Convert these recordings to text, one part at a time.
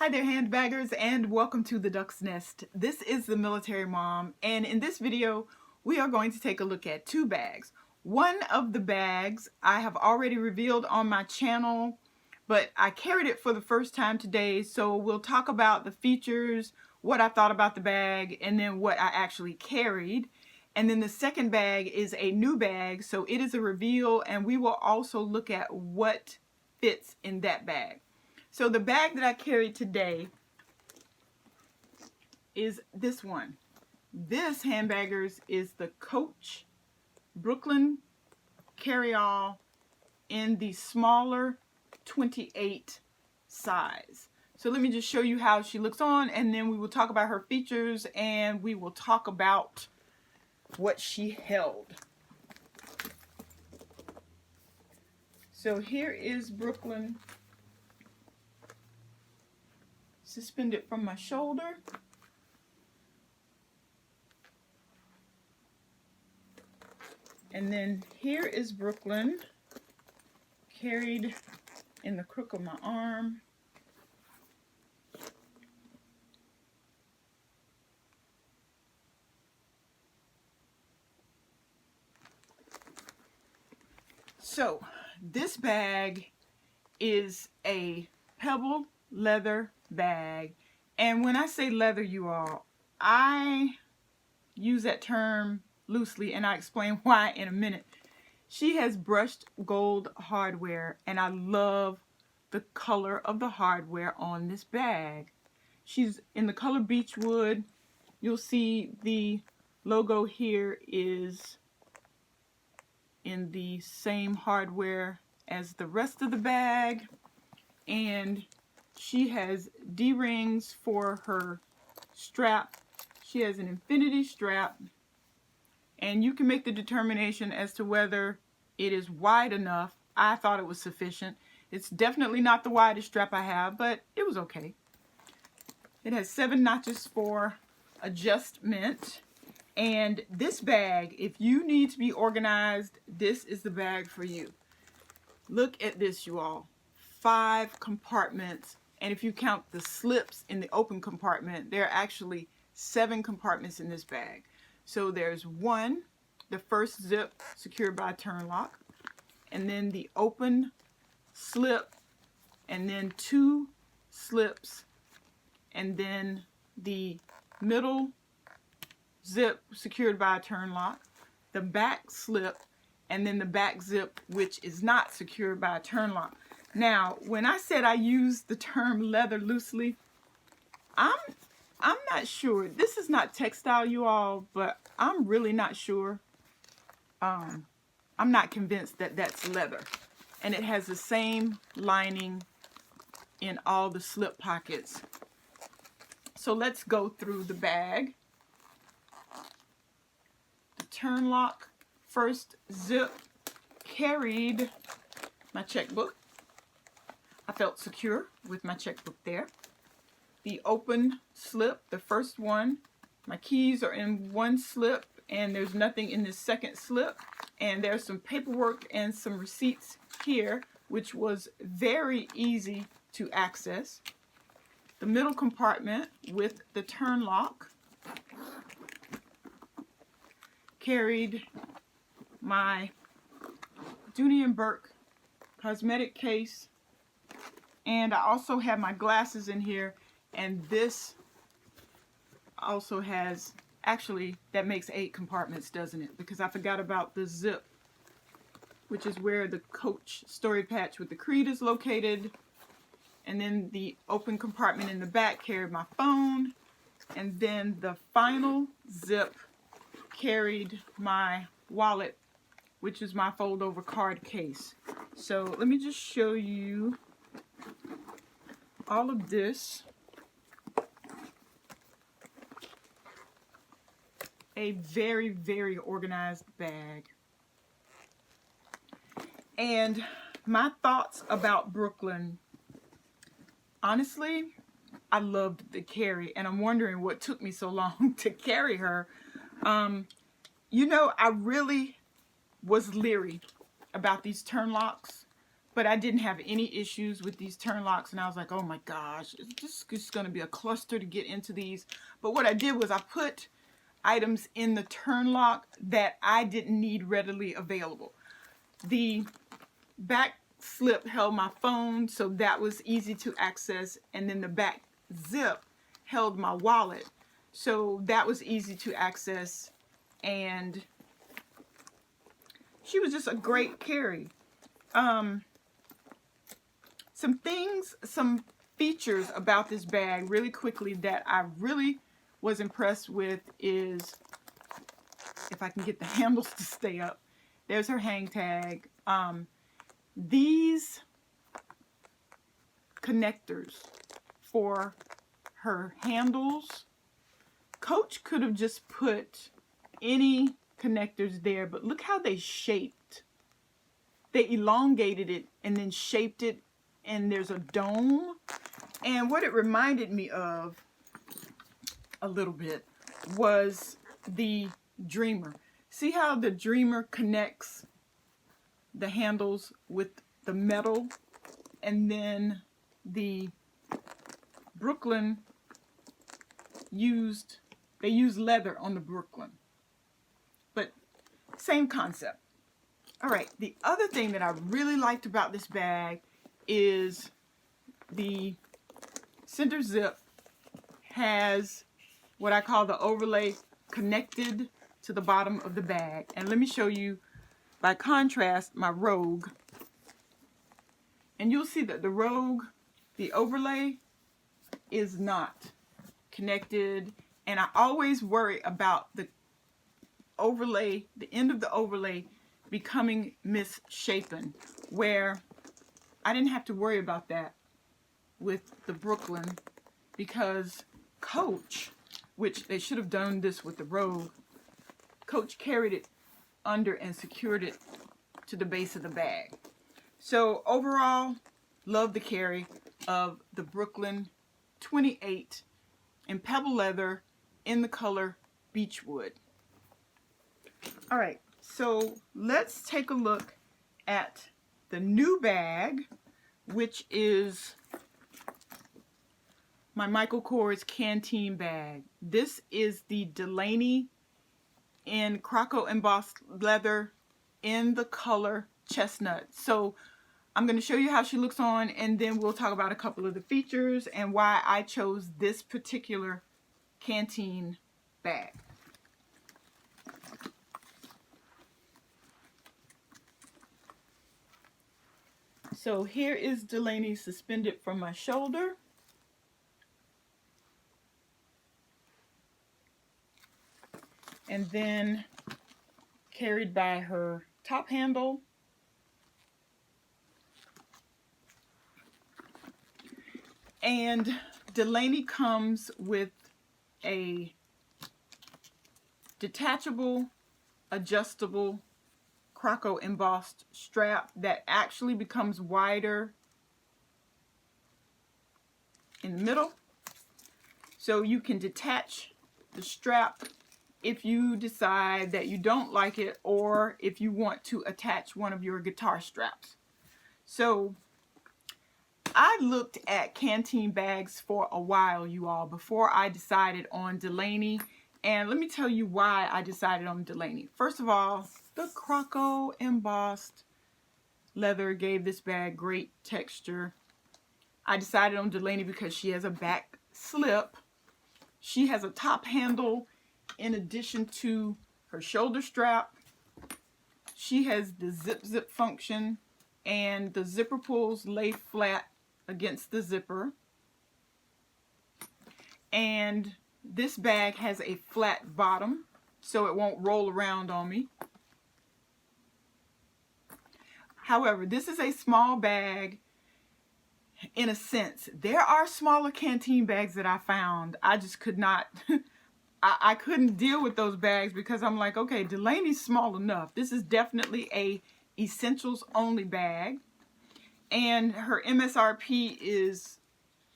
Hi there, handbaggers, and welcome to the Duck's Nest. This is the Military Mom, and in this video we are going to take a look at two bags. One of the bags I have already revealed on my channel, but I carried it for the first time today, so we'll talk about the features, what I thought about the bag, and then what I actually carried. And then the second bag is a new bag, so it is a reveal, and we will also look at what fits in that bag. So the bag that I carried today is this one. This, handbaggers, is the Coach Brooklyn Carry-All in the smaller 28 size. So let me just show you how she looks on, and then we will talk about her features, and we will talk about what she held. So here is Brooklyn suspended from my shoulder. And then here is Brooklyn carried in the crook of my arm. So this bag is a pebble leather bag, and when I say leather, you all, I use that term loosely, and I explain why in a minute. She has brushed gold hardware, and I love the color of the hardware on this bag. She's in the color Beechwood. You'll see the logo here is in the same hardware as the rest of the bag, and she has D-rings for her strap. She has an infinity strap, and you can make the determination as to whether it is wide enough. I thought it was sufficient. It's definitely not the widest strap I have, but it was okay. It has 7 notches for adjustment. And this bag, if you need to be organized, this is the bag for you. Look at this, you all. 5 compartments. And if you count the slips in the open compartment, there are actually 7 compartments in this bag. So there's one, the first zip secured by a turn lock, and then the open slip, and then 2 slips, and then the middle zip secured by a turn lock, the back slip, and then the back zip, which is not secured by a turn lock. Now, when I said I used the term leather loosely, I'm not sure. This is not textile, you all, but I'm really not sure. I'm not convinced that that's leather. And it has the same lining in all the slip pockets. So let's go through the bag. The turn lock, first zip, carried my checkbook. I felt secure with my checkbook there. The open slip, the first one, my keys are in one slip, and there's nothing in the second slip. And there's some paperwork and some receipts here, which was very easy to access. The middle compartment with the turn lock carried my Dooney & Bourke cosmetic case, and I also have my glasses in here, and this also has, actually that makes 8 compartments, doesn't it? Because I forgot about the zip, which is where the Coach story patch with the creed is located. And then the open compartment in the back carried my phone, and then the final zip carried my wallet, which is my fold over card case. So let me just show you all of this. A very, very organized bag. And my thoughts about Brooklyn, honestly, I loved the carry, and I'm wondering what took me so long to carry her. You know, I really was leery about these turn locks. but I didn't have any issues with these turn locks, and I was like, oh my gosh, it's just going to be a cluster to get into these. But what I did was I put items in the turn lock that I didn't need readily available. The back slip held my phone, so that was easy to access, and then the back zip held my wallet, so that was easy to access, and she was just a great carry. Some features about this bag really quickly that I really was impressed with is, if I can get the handles to stay up, there's her hang tag. These connectors for her handles, Coach could have just put any connectors there, but look how they shaped. They elongated it and then shaped it, and there's a dome. And what it reminded me of a little bit was the Dreamer. See how the Dreamer connects the handles with the metal, and then the Brooklyn used leather on the Brooklyn, but same concept. All right, the other thing that I really liked about this bag is the center zip has what I call the overlay connected to the bottom of the bag. And let me show you, by contrast, my Rogue. And you'll see that the Rogue, the overlay, is not connected. And I always worry about the overlay, the end of the overlay, becoming misshapen, where I didn't have to worry about that with the Brooklyn, because Coach, which they should have done this with the Rogue, Coach carried it under and secured it to the base of the bag. So overall, love the carry of the Brooklyn 28 in pebble leather in the color Beechwood. All right, so let's take a look at the new bag, which is my Michael Kors Canteen bag. This is the Delaney in Croco embossed leather in the color Chestnut. So I'm going to show you how she looks on, and then we'll talk about a couple of the features and why I chose this particular Canteen bag. So here is Delaney suspended from my shoulder. And then carried by her top handle. And Delaney comes with a detachable, adjustable Croco embossed strap that actually becomes wider in the middle. So you can detach the strap if you decide that you don't like it, or if you want to attach one of your guitar straps. So I looked at Canteen bags for a while, you all, before I decided on Delaney. And let me tell you why I decided on Delaney. First of all, the Croco embossed leather gave this bag great texture. I decided on Delaney because she has a back slip. She has a top handle in addition to her shoulder strap. She has the zip function, and the zipper pulls lay flat against the zipper. And this bag has a flat bottom, so it won't roll around on me. However, this is a small bag in a sense. There are smaller Canteen bags that I found. I just could not, I couldn't deal with those bags because I'm like, okay, Delaney's small enough. This is definitely a essentials only bag. And her MSRP is,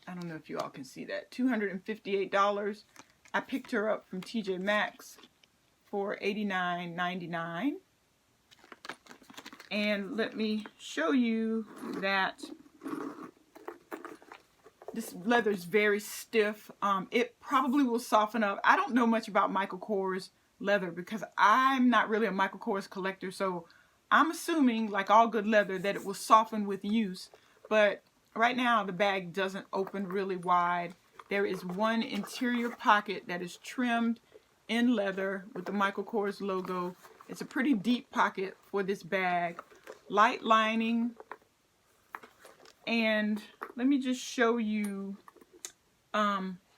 I don't know if you all can see that, $258. I picked her up from TJMaxx for $89.99. And let me show you that this leather is very stiff. It probably will soften up. I don't know much about Michael Kors leather because I'm not really a Michael Kors collector, so I'm assuming, like all good leather, that it will soften with use. But right now the bag doesn't open really wide. There is one interior pocket that is trimmed in leather with the Michael Kors logo. It's a pretty deep pocket for this bag. Light lining. And let me just show you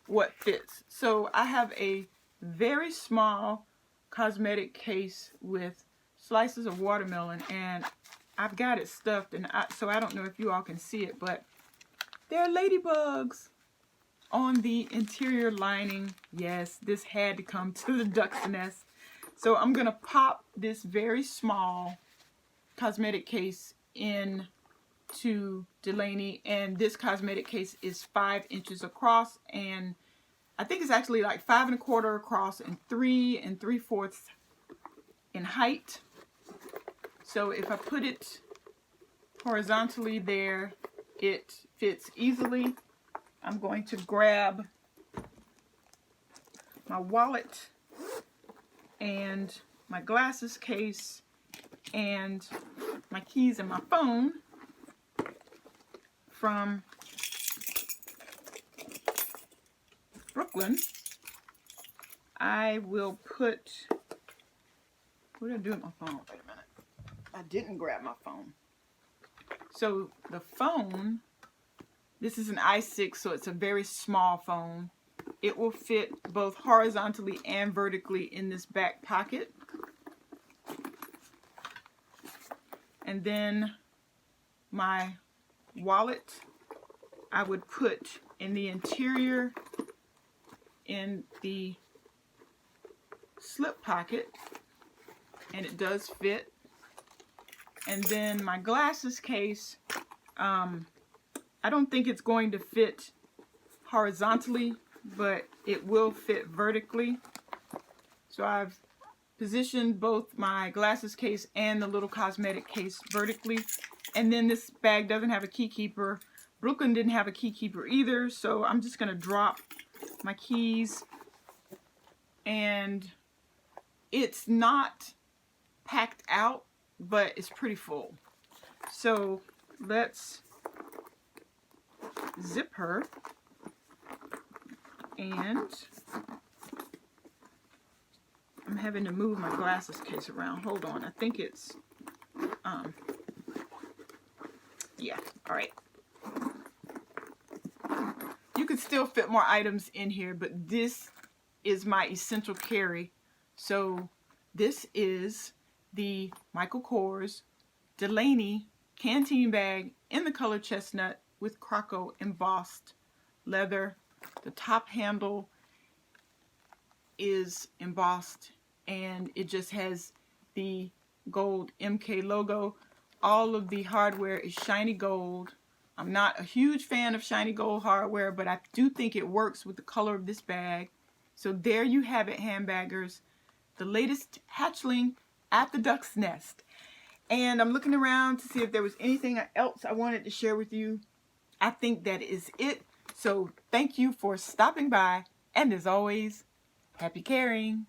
what fits. So I have a very small cosmetic case with slices of watermelon, and I've got it stuffed, and so I don't know if you all can see it, but there are ladybugs on the interior lining. Yes, this had to come to the duck's nest. So I'm gonna pop this very small cosmetic case in to Delaney, and this cosmetic case is 5 inches across, and I think it's actually like 5 1/4 across and 3 3/4 in height. So if I put it horizontally there, it fits easily. I'm going to grab my wallet and my glasses case and my keys and my phone from Brooklyn. I will put, what did I do with my phone? Wait a minute. I didn't grab my phone. So the phone, this is an i6, so it's a very small phone. It will fit both horizontally and vertically in this back pocket. And then my wallet, I would put in the interior in the slip pocket, and it does fit. And then my glasses case, I don't think it's going to fit horizontally, but it will fit vertically. So I've positioned both my glasses case and the little cosmetic case vertically. And then this bag doesn't have a key keeper. Brooklyn didn't have a key keeper either, so I'm just going to drop my keys. And it's not packed out, but it's pretty full. So let's zip her, and I'm having to move my glasses case around. Hold on, I think it's yeah, all right. You could still fit more items in here, but this is my essential carry. So this is the Michael Kors Delaney Canteen bag in the color chestnut with Croco embossed leather. The top handle is embossed, and it just has the gold MK logo. All of the hardware is shiny gold. I'm not a huge fan of shiny gold hardware, but I do think it works with the color of this bag. So there you have it, handbaggers. The latest hatchling at the duck's nest. And I'm looking around to see if there was anything else I wanted to share with you. I think that is it. So thank you for stopping by, and as always, happy carrying.